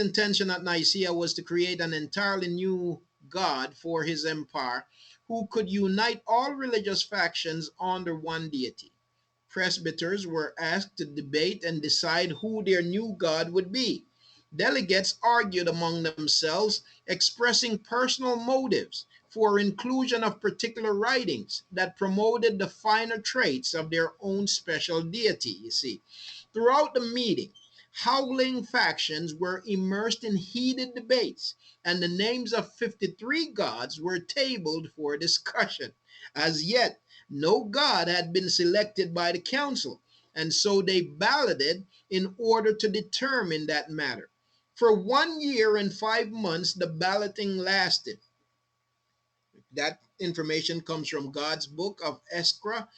intention at Nicaea was to create an entirely new God for his empire who could unite all religious factions under one deity. Presbyters were asked to debate and decide who their new God would be. Delegates argued among themselves, expressing personal motives for inclusion of particular writings that promoted the finer traits of their own special deity, you see. Throughout the meeting, howling factions were immersed in heated debates, and the names of 53 gods were tabled for discussion. As yet, no god had been selected by the council, and so they balloted in order to determine that matter. For 1 year and 5 months, the balloting lasted. That information comes from God's Book of Esra,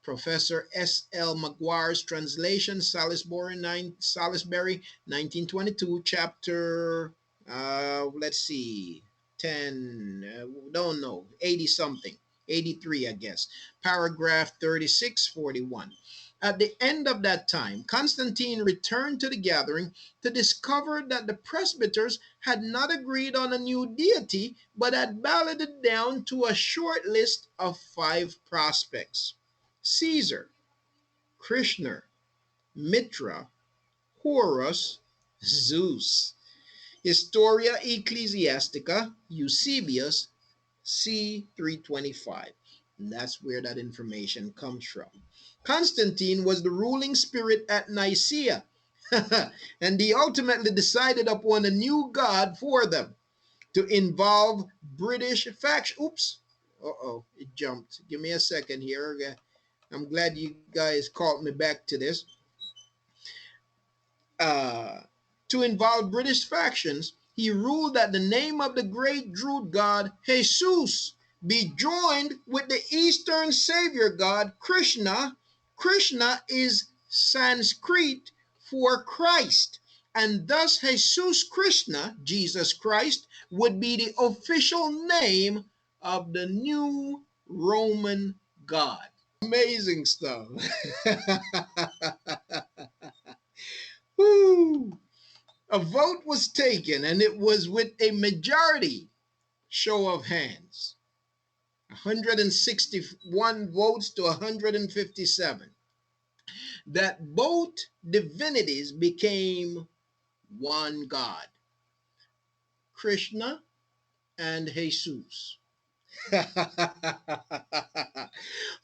Professor S. L. McGuire's translation, Salisbury, 1922, chapter, let's see, 10, don't know, 80 something, 83, I guess, paragraph 3641. At the end of that time, Constantine returned to the gathering to discover that the presbyters had not agreed on a new deity, but had balloted down to a short list of 5 prospects: Caesar, Krishna, Mitra, Horus, Zeus. Historia Ecclesiastica, Eusebius, c. 325. And that's where that information comes from. Constantine was the ruling spirit at Nicaea, and he ultimately decided upon a new god for them to involve British faction. Oops. Uh-oh, it jumped. Give me a second here. I'm glad you guys called me back to this. To involve British factions, he ruled that the name of the great Druid god Jesus be joined with the Eastern Savior god Krishna. Krishna is Sanskrit for Christ, and thus Jesus Krishna, Jesus Christ, would be the official name of the new Roman god. Amazing stuff. Woo. A vote was taken, and it was with a majority show of hands, 161 votes to 157, that both divinities became one God, Krishna and Jesus.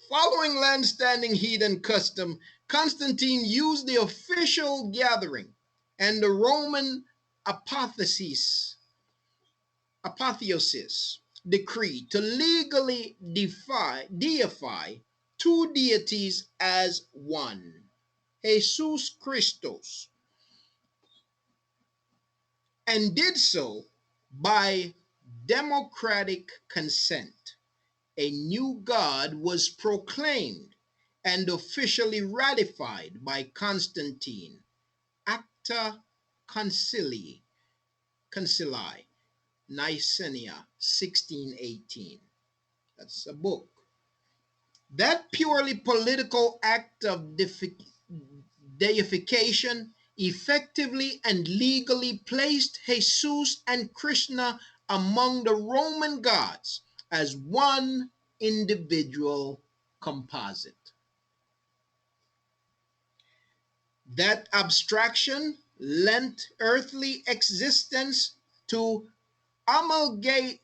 Following land-standing heathen custom, Constantine used the official gathering and the Roman apotheosis decree to legally deify 2 deities as one, Jesus Christos, and did so by democratic consent. A new god was proclaimed and officially ratified by Constantine, Acta Concilii, Nicaea, 1618. That's a book. That purely political act of deification effectively and legally placed Jesus and Krishna among the Roman gods as one individual composite. That abstraction lent earthly existence to amalgamated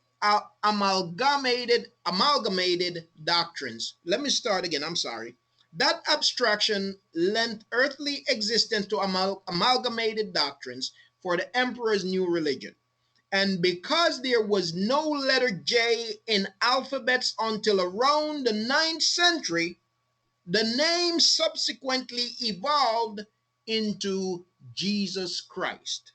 doctrines. Let me start again. I'm sorry. That abstraction lent earthly existence to amalgamated doctrines for the emperor's new religion. And because there was no letter J in alphabets until around the 9th century, the name subsequently evolved into Jesus Christ.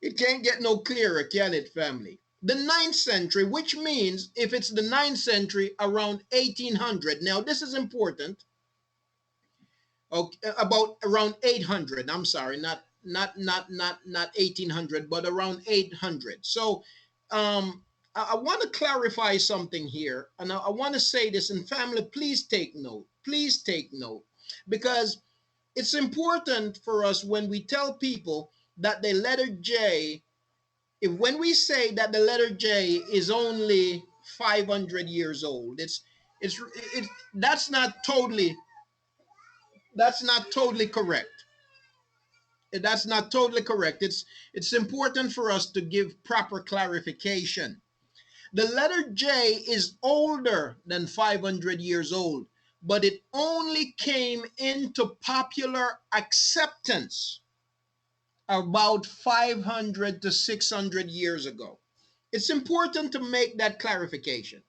It can't get no clearer, can it, family? The 9th century, which means if it's the 9th century, around 1800. Now, this is important. Okay, about around 800. I'm sorry, not 1800, but around 800. So, I want to clarify something here, and I want to say this, and family, please take note. Please take note, because it's important for us when we tell people that the letter J, if when we say that the letter J is only 500 years old, it's that's not totally correct. That's not totally correct. It's important for us to give proper clarification. The letter J is older than 500 years old, but it only came into popular acceptance about 500 to 600 years ago. It's important to make that clarification.